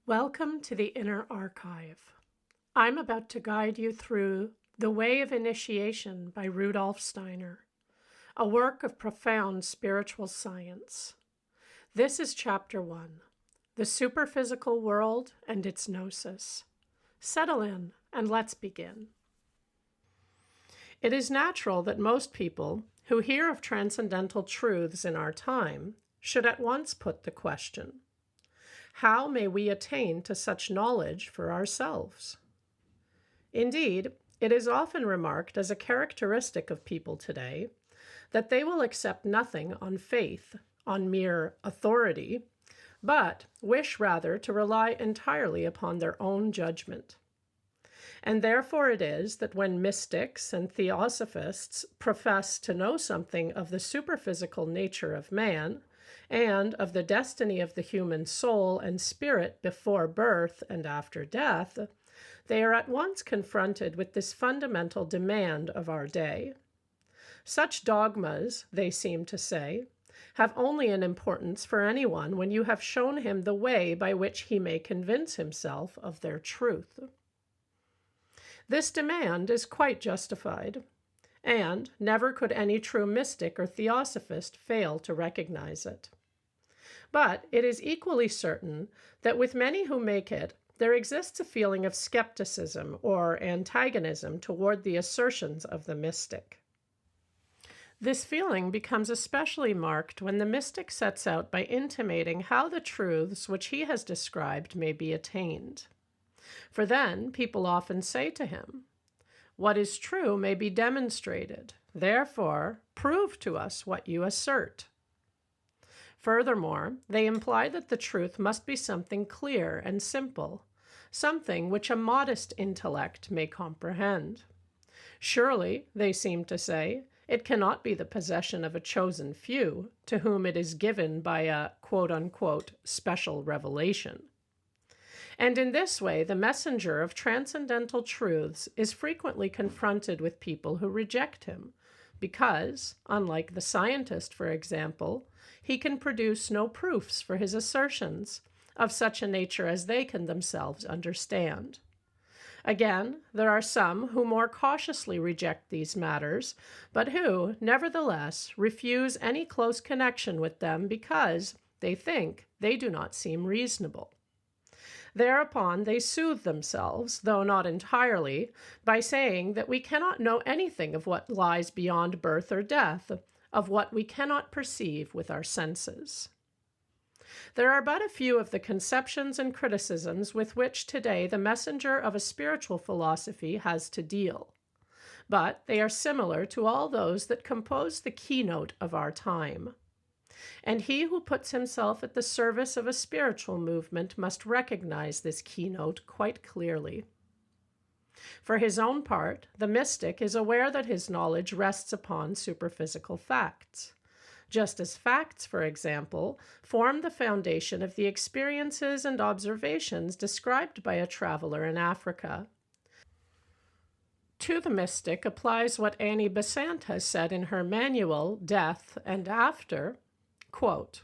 Welcome to the Inner Archive. I'm about to guide you through The Way of Initiation by Rudolf Steiner, a work of profound spiritual science. This is Chapter 1, The Superphysical World and its Gnosis. Settle in and let's begin. It is natural that most people who hear of transcendental truths in our time should at once put the question, how may we attain to such knowledge for ourselves? Indeed, it is often remarked as a characteristic of people today that they will accept nothing on faith, on mere authority, but wish rather to rely entirely upon their own judgment. And therefore it is that when mystics and theosophists profess to know something of the superphysical nature of man, and of the destiny of the human soul and spirit before birth and after death, they are at once confronted with this fundamental demand of our day. Such dogmas, they seem to say, have only an importance for anyone when you have shown him the way by which he may convince himself of their truth. This demand is quite justified, and never could any true mystic or theosophist fail to recognize it. But it is equally certain that with many who make it, there exists a feeling of skepticism or antagonism toward the assertions of the mystic. This feeling becomes especially marked when the mystic sets out by intimating how the truths which he has described may be attained. For then people often say to him, "What is true may be demonstrated. Therefore, prove to us what you assert." Furthermore, they imply that the truth must be something clear and simple, something which a modest intellect may comprehend. Surely, they seem to say, it cannot be the possession of a chosen few, to whom it is given by a quote-unquote special revelation. And in this way, the messenger of transcendental truths is frequently confronted with people who reject him, because, unlike the scientist, for example, he can produce no proofs for his assertions of such a nature as they can themselves understand. Again, there are some who more cautiously reject these matters, but who, nevertheless, refuse any close connection with them because they think they do not seem reasonable. Thereupon they soothe themselves, though not entirely, by saying that we cannot know anything of what lies beyond birth or death, of what we cannot perceive with our senses. There are but a few of the conceptions and criticisms with which today the messenger of a spiritual philosophy has to deal, but they are similar to all those that compose the keynote of our time. And he who puts himself at the service of a spiritual movement must recognize this keynote quite clearly. For his own part, the mystic is aware that his knowledge rests upon superphysical facts, just as facts, for example, form the foundation of the experiences and observations described by a traveler in Africa. To the mystic applies what Annie Besant has said in her manual, Death and After, quote,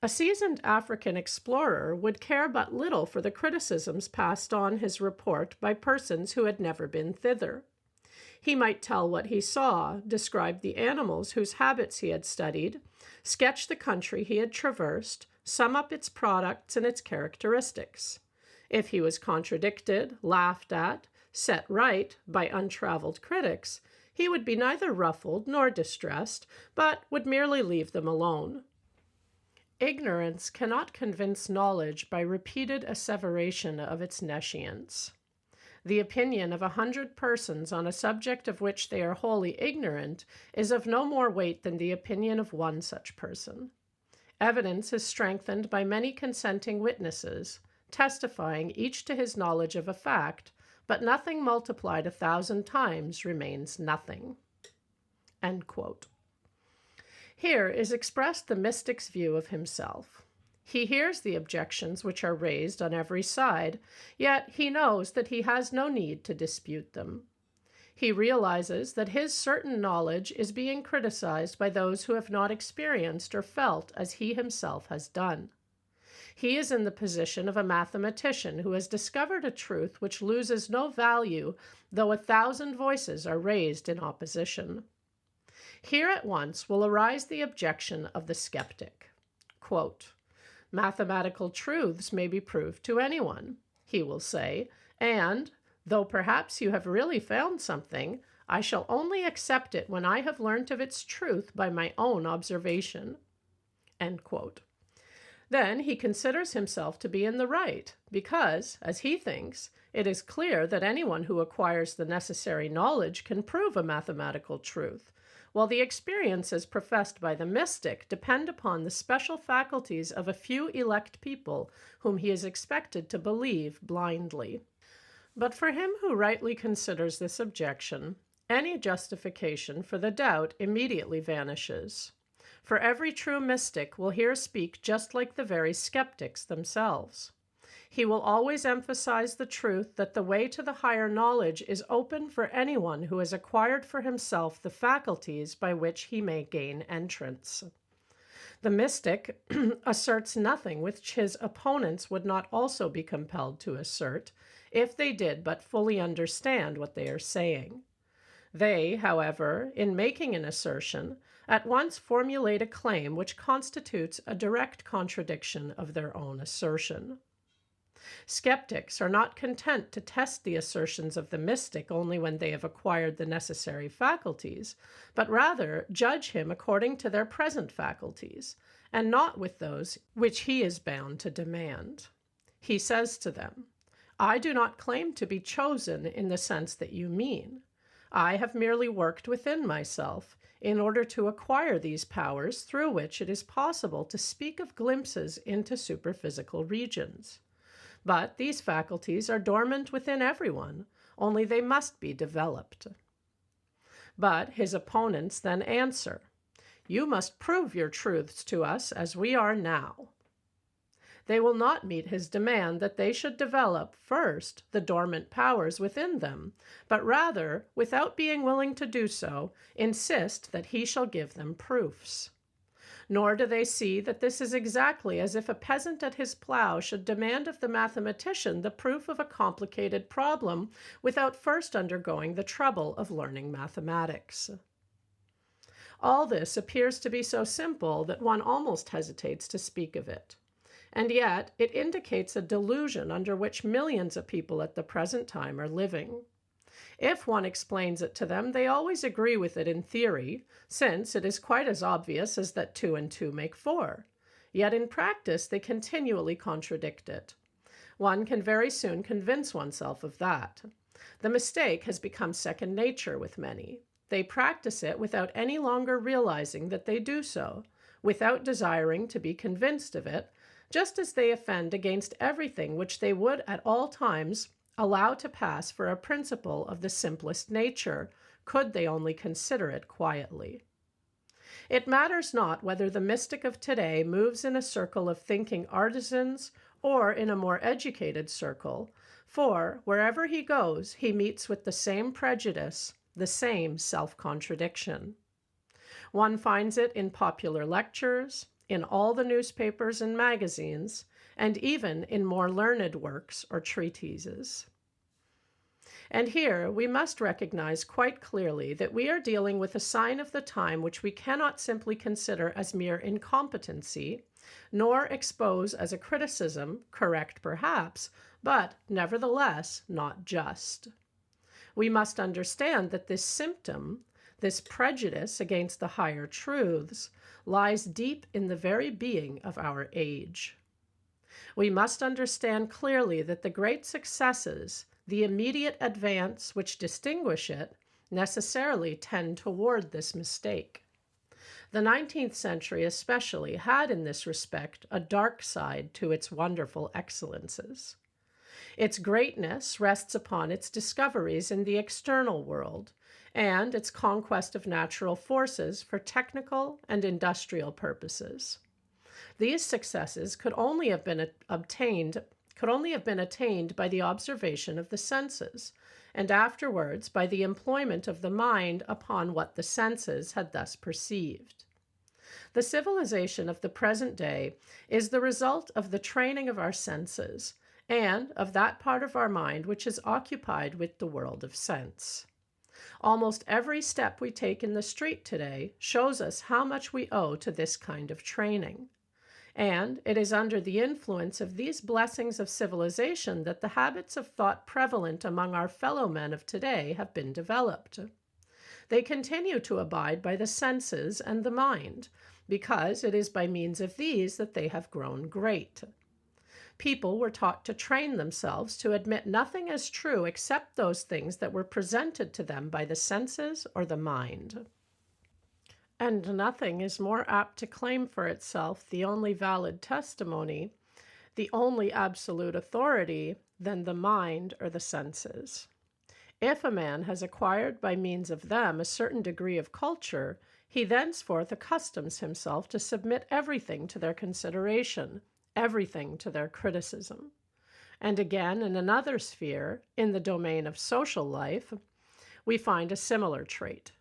"A seasoned African explorer would care but little for the criticisms passed on his report by persons who had never been thither. He might tell what he saw, describe the animals whose habits he had studied, sketch the country he had traversed, sum up its products and its characteristics. If he was contradicted, laughed at, set right by untraveled critics, he would be neither ruffled nor distressed, but would merely leave them alone. Ignorance cannot convince knowledge by repeated asseveration of its nescience. The opinion of 100 persons on a subject of which they are wholly ignorant is of no more weight than the opinion of one such person. Evidence is strengthened by many consenting witnesses, testifying each to his knowledge of a fact, but nothing multiplied 1,000 times remains nothing." End quote. Here is expressed the mystic's view of himself. He hears the objections which are raised on every side, yet he knows that he has no need to dispute them. He realizes that his certain knowledge is being criticized by those who have not experienced or felt as he himself has done. He is in the position of a mathematician who has discovered a truth which loses no value, though 1,000 voices are raised in opposition. Here at once will arise the objection of the skeptic. Quote, "Mathematical truths may be proved to anyone," he will say, "and, though perhaps you have really found something, I shall only accept it when I have learnt of its truth by my own observation." End quote. Then he considers himself to be in the right because, as he thinks, it is clear that anyone who acquires the necessary knowledge can prove a mathematical truth, while the experiences professed by the mystic depend upon the special faculties of a few elect people whom he is expected to believe blindly. But for him who rightly considers this objection, any justification for the doubt immediately vanishes. For every true mystic will here speak just like the very skeptics themselves. He will always emphasize the truth that the way to the higher knowledge is open for anyone who has acquired for himself the faculties by which he may gain entrance. The mystic asserts nothing which his opponents would not also be compelled to assert, if they did but fully understand what they are saying. They, however, in making an assertion, at once formulate a claim which constitutes a direct contradiction of their own assertion. Skeptics are not content to test the assertions of the mystic only when they have acquired the necessary faculties, but rather judge him according to their present faculties, and not with those which he is bound to demand. He says to them, "I do not claim to be chosen in the sense that you mean. I have merely worked within myself in order to acquire these powers through which it is possible to speak of glimpses into superphysical regions. But these faculties are dormant within everyone, only they must be developed." But his opponents then answer, "You must prove your truths to us as we are now." They will not meet his demand that they should develop, first, the dormant powers within them, but rather, without being willing to do so, insist that he shall give them proofs. Nor do they see that this is exactly as if a peasant at his plow should demand of the mathematician the proof of a complicated problem without first undergoing the trouble of learning mathematics. All this appears to be so simple that one almost hesitates to speak of it. And yet, it indicates a delusion under which millions of people at the present time are living. If one explains it to them, they always agree with it in theory, since it is quite as obvious as that 2 and 2 make 4. Yet in practice, they continually contradict it. One can very soon convince oneself of that. The mistake has become second nature with many. They practice it without any longer realizing that they do so, without desiring to be convinced of it, just as they offend against everything which they would at all times allow to pass for a principle of the simplest nature, could they only consider it quietly. It matters not whether the mystic of today moves in a circle of thinking artisans or in a more educated circle, for wherever he goes, he meets with the same prejudice, the same self-contradiction. One finds it in popular lectures, in all the newspapers and magazines, and even in more learned works or treatises. And here we must recognize quite clearly that we are dealing with a sign of the time which we cannot simply consider as mere incompetency, nor expose as a criticism, correct perhaps, but nevertheless not just. We must understand that this symptom, this prejudice against the higher truths, lies deep in the very being of our age. We must understand clearly that the great successes, the immediate advance which distinguish it, necessarily tend toward this mistake. The 19th century especially had in this respect a dark side to its wonderful excellences. Its greatness rests upon its discoveries in the external world and its conquest of natural forces for technical and industrial purposes. These successes could only have been attained by the observation of the senses, and afterwards by the employment of the mind upon what the senses had thus perceived. The civilization of the present day is the result of the training of our senses and of that part of our mind which is occupied with the world of sense. Almost every step we take in the street today shows us how much we owe to this kind of training. And it is under the influence of these blessings of civilization that the habits of thought prevalent among our fellow men of today have been developed. They continue to abide by the senses and the mind, because it is by means of these that they have grown great. People were taught to train themselves to admit nothing as true except those things that were presented to them by the senses or the mind. And nothing is more apt to claim for itself the only valid testimony, the only absolute authority, than the mind or the senses. If a man has acquired by means of them a certain degree of culture, he thenceforth accustoms himself to submit everything to their consideration, everything to their criticism. And again, in another sphere, in the domain of social life, we find a similar trait.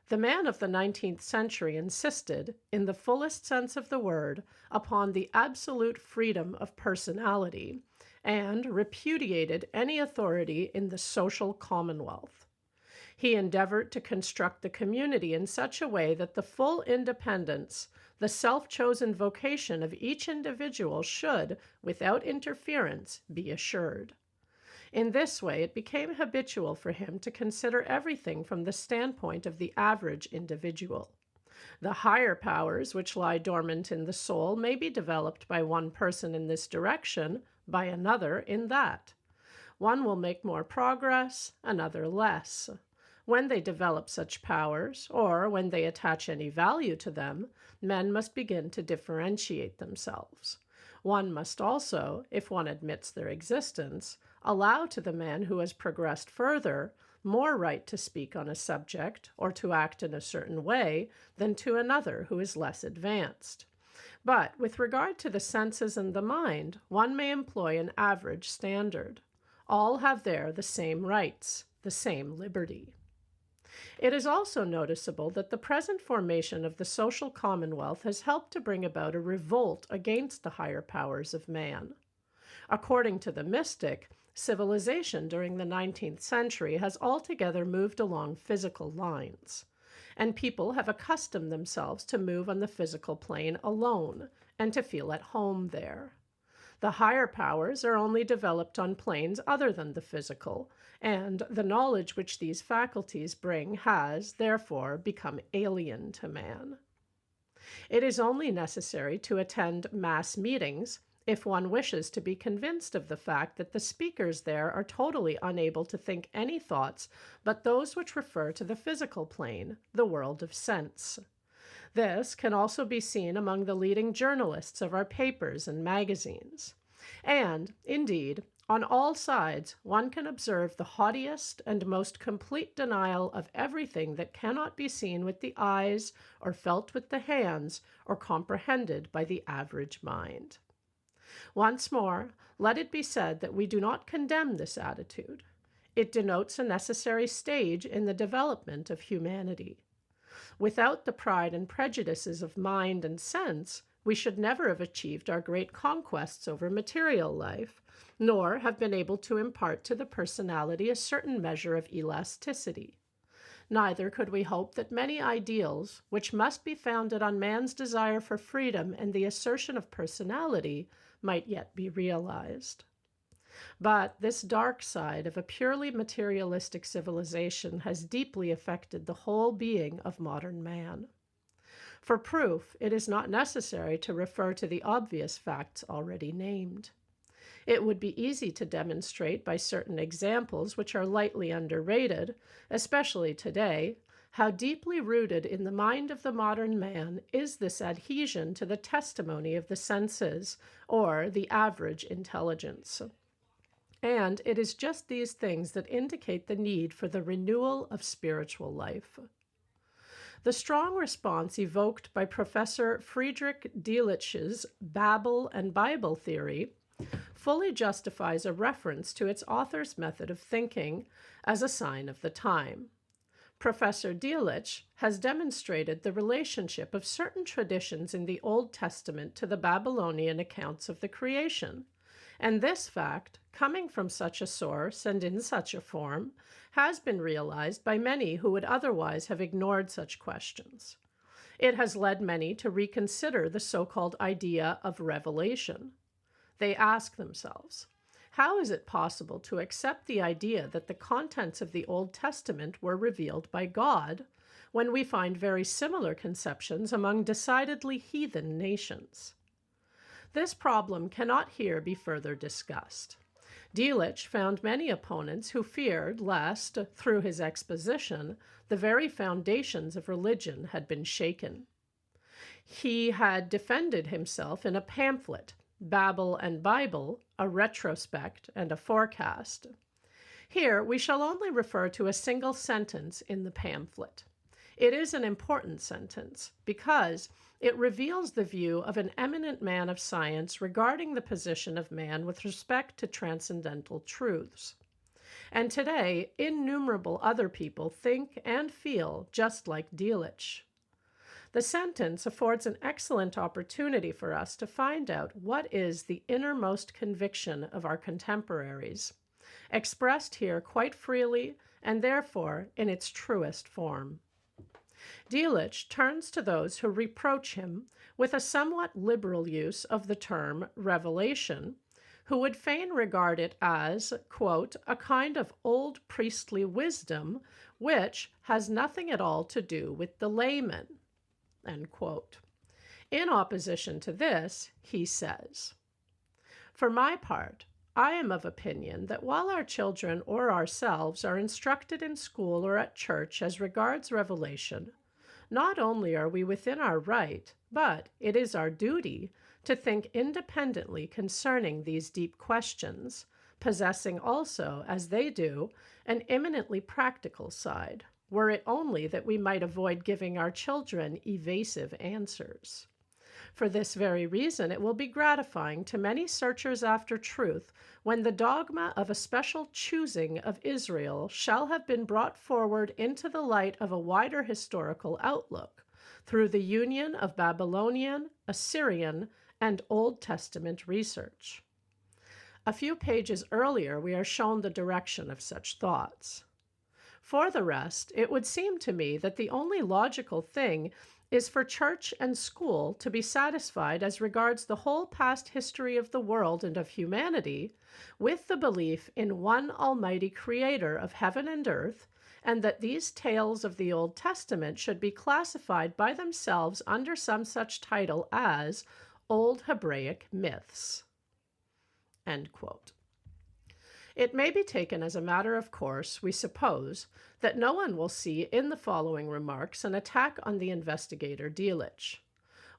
The man of the 19th century insisted, in the fullest sense of the word, upon the absolute freedom of personality, and repudiated any authority in the social commonwealth. He endeavored to construct the community in such a way that the full independence, the self-chosen vocation of each individual should, without interference, be assured. In this way, it became habitual for him to consider everything from the standpoint of the average individual. The higher powers which lie dormant in the soul may be developed by one person in this direction, by another in that. One will make more progress, another less. When they develop such powers, or when they attach any value to them, men must begin to differentiate themselves. One must also, if one admits their existence, allow to the man who has progressed further more right to speak on a subject or to act in a certain way than to another who is less advanced. But with regard to the senses and the mind, one may employ an average standard. All have there the same rights, the same liberty. It is also noticeable that the present formation of the social commonwealth has helped to bring about a revolt against the higher powers of man. According to the mystic, civilization during the 19th century has altogether moved along physical lines, and people have accustomed themselves to move on the physical plane alone and to feel at home there. The higher powers are only developed on planes other than the physical, and the knowledge which these faculties bring has, therefore, become alien to man. It is only necessary to attend mass meetings if one wishes to be convinced of the fact that the speakers there are totally unable to think any thoughts but those which refer to the physical plane, the world of sense. This can also be seen among the leading journalists of our papers and magazines. And, indeed, on all sides, one can observe the haughtiest and most complete denial of everything that cannot be seen with the eyes or felt with the hands or comprehended by the average mind. Once more, let it be said that we do not condemn this attitude. It denotes a necessary stage in the development of humanity. Without the pride and prejudices of mind and sense, we should never have achieved our great conquests over material life, nor have been able to impart to the personality a certain measure of elasticity. Neither could we hope that many ideals, which must be founded on man's desire for freedom and the assertion of personality, might yet be realized. But this dark side of a purely materialistic civilization has deeply affected the whole being of modern man. For proof, it is not necessary to refer to the obvious facts already named. It would be easy to demonstrate by certain examples which are lightly underrated, especially today, how deeply rooted in the mind of the modern man is this adhesion to the testimony of the senses, or the average intelligence. And it is just these things that indicate the need for the renewal of spiritual life. The strong response evoked by Professor Friedrich Delitzsch's Babel and Bible theory fully justifies a reference to its author's method of thinking as a sign of the time. Professor Delitzsch has demonstrated the relationship of certain traditions in the Old Testament to the Babylonian accounts of the creation, and this fact, coming from such a source and in such a form, has been realized by many who would otherwise have ignored such questions. It has led many to reconsider the so-called idea of revelation. They ask themselves, how is it possible to accept the idea that the contents of the Old Testament were revealed by God when we find very similar conceptions among decidedly heathen nations? This problem cannot here be further discussed. Delitzsch found many opponents who feared lest, through his exposition, the very foundations of religion had been shaken. He had defended himself in a pamphlet, Babel and Bible, a retrospect and a forecast. Here we shall only refer to a single sentence in the pamphlet. It is an important sentence because it reveals the view of an eminent man of science regarding the position of man with respect to transcendental truths. And today, innumerable other people think and feel just like Delitzsch. The sentence affords an excellent opportunity for us to find out what is the innermost conviction of our contemporaries, expressed here quite freely and therefore in its truest form. Delitzsch turns to those who reproach him with a somewhat liberal use of the term revelation, who would fain regard it as, quote, a kind of old priestly wisdom which has nothing at all to do with the layman, end quote. In opposition to this, he says, for my part, I am of opinion that while our children or ourselves are instructed in school or at church as regards revelation, not only are we within our right, but it is our duty to think independently concerning these deep questions, possessing also, as they do, an eminently practical side, were it only that we might avoid giving our children evasive answers. For this very reason, it will be gratifying to many searchers after truth when the dogma of a special choosing of Israel shall have been brought forward into the light of a wider historical outlook through the union of Babylonian, Assyrian, and Old Testament research. A few pages earlier, we are shown the direction of such thoughts. For the rest, it would seem to me that the only logical thing is for church and school to be satisfied as regards the whole past history of the world and of humanity with the belief in one almighty creator of heaven and earth, and that these tales of the Old Testament should be classified by themselves under some such title as Old Hebraic Myths. End quote. It may be taken as a matter of course, we suppose, that no one will see in the following remarks an attack on the investigator Delitzsch.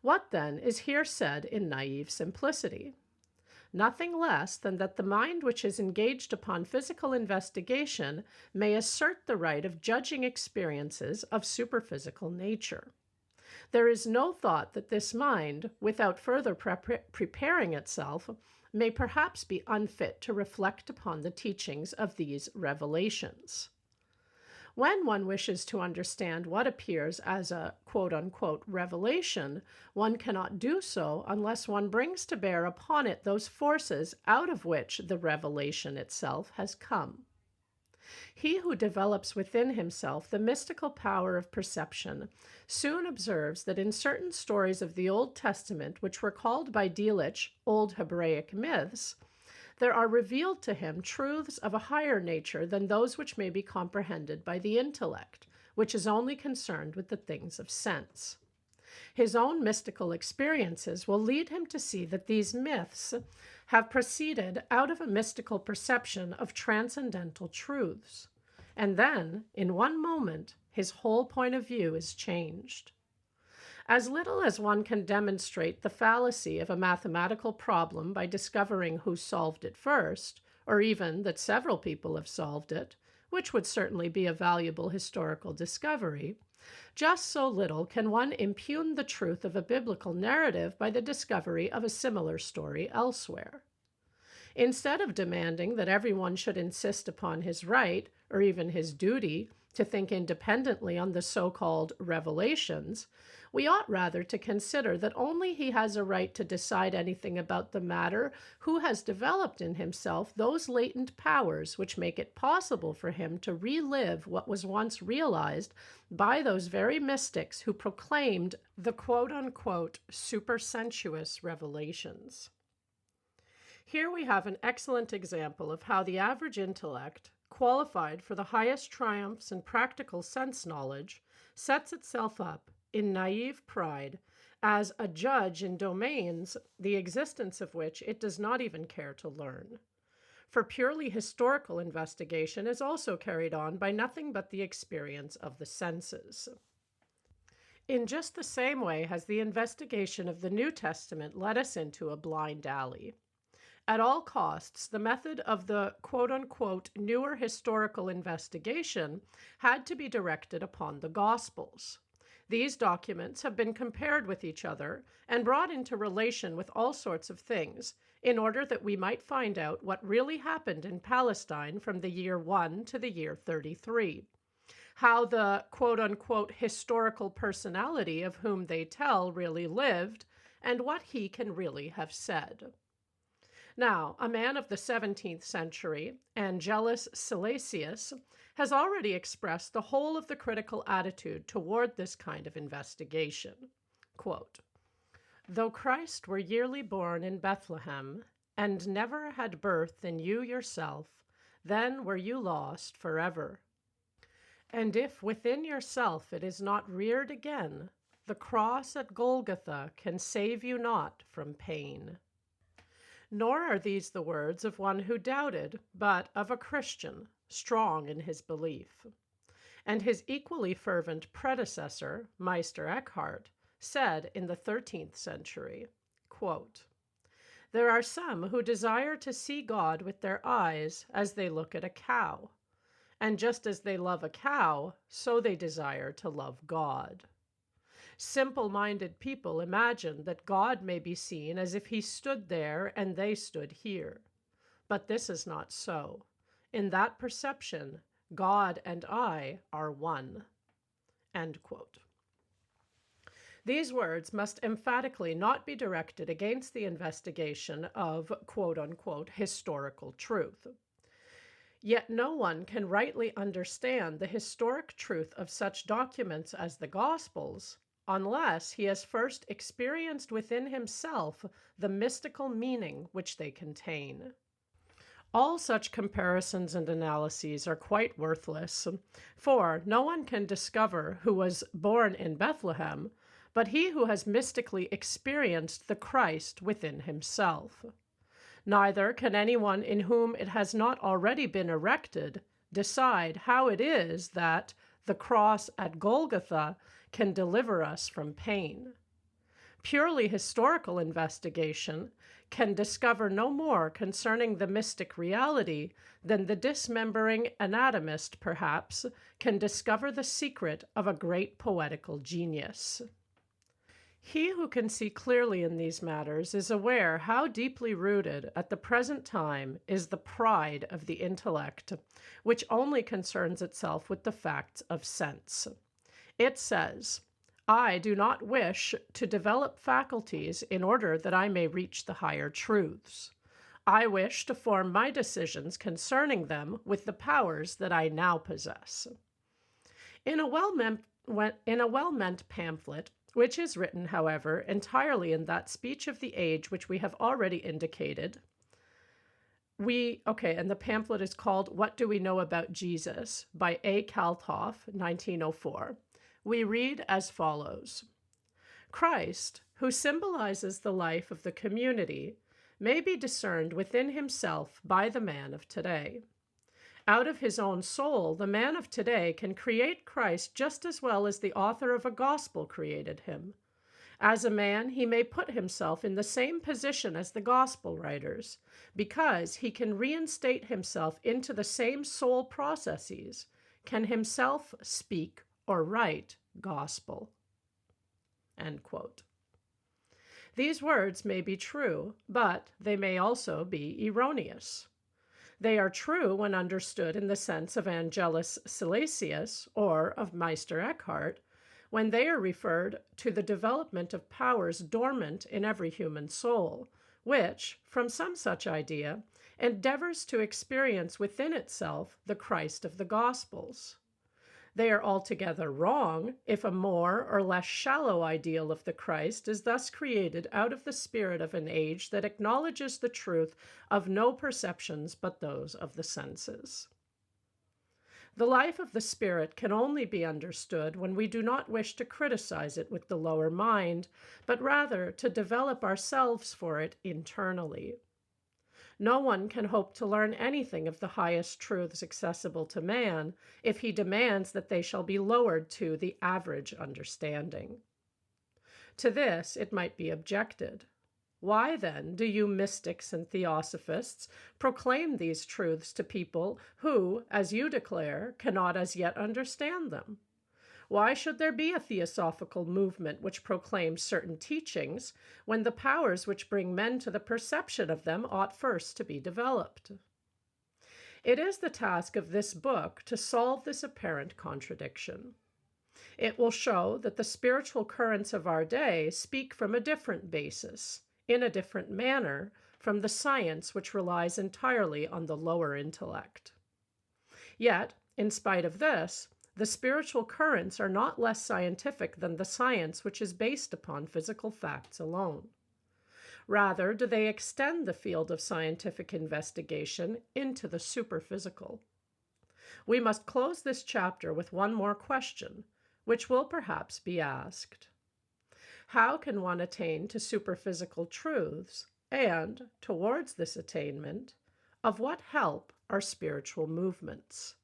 What, then, is here said in naive simplicity? Nothing less than that the mind which is engaged upon physical investigation may assert the right of judging experiences of superphysical nature. There is no thought that this mind, without further preparing itself, may perhaps be unfit to reflect upon the teachings of these revelations. When one wishes to understand what appears as a quote-unquote revelation, one cannot do so unless one brings to bear upon it those forces out of which the revelation itself has come. He who develops within himself the mystical power of perception soon observes that in certain stories of the Old Testament, which were called by Delitzsch Old Hebraic Myths, there are revealed to him truths of a higher nature than those which may be comprehended by the intellect, which is only concerned with the things of sense. His own mystical experiences will lead him to see that these myths have proceeded out of a mystical perception of transcendental truths, and then, in one moment, his whole point of view is changed. As little as one can demonstrate the fallacy of a mathematical problem by discovering who solved it first, or even that several people have solved it, which would certainly be a valuable historical discovery, just so little can one impugn the truth of a biblical narrative by the discovery of a similar story elsewhere. Instead of demanding that everyone should insist upon his right, or even his duty, to think independently on the so-called revelations, we ought rather to consider that only he has a right to decide anything about the matter who has developed in himself those latent powers which make it possible for him to relive what was once realized by those very mystics who proclaimed the quote-unquote supersensuous revelations. Here we have an excellent example of how the average intellect, qualified for the highest triumphs in practical sense knowledge, sets itself up in naive pride as a judge in domains the existence of which it does not even care to learn. For purely historical investigation is also carried on by nothing but the experience of the senses. In just the same way has the investigation of the New Testament led us into a blind alley. At all costs, the method of the quote-unquote newer historical investigation had to be directed upon the Gospels. These documents have been compared with each other and brought into relation with all sorts of things in order that we might find out what really happened in Palestine from the year 1 to the year 33, how the quote-unquote historical personality of whom they tell really lived, and what he can really have said. Now, a man of the 17th century, Angelus Silesius, has already expressed the whole of the critical attitude toward this kind of investigation. Quote, "Though Christ were yearly born in Bethlehem, and never had birth in you yourself, then were you lost forever. And if within yourself it is not reared again, the cross at Golgotha can save you not from pain." Nor are these the words of one who doubted, but of a Christian, strong in his belief. And his equally fervent predecessor, Meister Eckhart, said in the 13th century, quote, "There are some who desire to see God with their eyes as they look at a cow, and just as they love a cow, so they desire to love God. Simple-minded people imagine that God may be seen as if he stood there and they stood here. But this is not so. In that perception, God and I are one." End quote. These words must emphatically not be directed against the investigation of quote-unquote historical truth. Yet no one can rightly understand the historic truth of such documents as the Gospels unless he has first experienced within himself the mystical meaning which they contain. All such comparisons and analyses are quite worthless, for no one can discover who was born in Bethlehem, but he who has mystically experienced the Christ within himself. Neither can anyone in whom it has not already been erected decide how it is that the cross at Golgotha can deliver us from pain. Purely historical investigation can discover no more concerning the mystic reality than the dismembering anatomist, perhaps, can discover the secret of a great poetical genius. He who can see clearly in these matters is aware how deeply rooted at the present time is the pride of the intellect, which only concerns itself with the facts of sense. It says, "I do not wish to develop faculties in order that I may reach the higher truths. I wish to form my decisions concerning them with the powers that I now possess." In a well-meant pamphlet, which is written, however, entirely in that speech of the age which we have already indicated, and the pamphlet is called "What Do We Know About Jesus" by A. Kalthoff, 1904. We read as follows: "Christ, who symbolizes the life of the community, may be discerned within himself by the man of today. Out of his own soul, the man of today can create Christ just as well as the author of a gospel created him. As a man, he may put himself in the same position as the gospel writers, because he can reinstate himself into the same soul processes, can himself speak or write gospel." End quote. These words may be true, but they may also be erroneous. They are true when understood in the sense of Angelus Silesius or of Meister Eckhart, when they are referred to the development of powers dormant in every human soul, which, from some such idea, endeavors to experience within itself the Christ of the Gospels. They are altogether wrong if a more or less shallow ideal of the Christ is thus created out of the spirit of an age that acknowledges the truth of no perceptions but those of the senses. The life of the Spirit can only be understood when we do not wish to criticize it with the lower mind, but rather to develop ourselves for it internally. No one can hope to learn anything of the highest truths accessible to man if he demands that they shall be lowered to the average understanding. To this it might be objected, why then do you mystics and theosophists proclaim these truths to people who, as you declare, cannot as yet understand them? Why should there be a theosophical movement which proclaims certain teachings when the powers which bring men to the perception of them ought first to be developed? It is the task of this book to solve this apparent contradiction. It will show that the spiritual currents of our day speak from a different basis, in a different manner, from the science which relies entirely on the lower intellect. Yet, in spite of this, the spiritual currents are not less scientific than the science which is based upon physical facts alone. Rather, do they extend the field of scientific investigation into the superphysical. We must close this chapter with one more question, which will perhaps be asked. How can one attain to superphysical truths, and, towards this attainment, of what help are spiritual movements?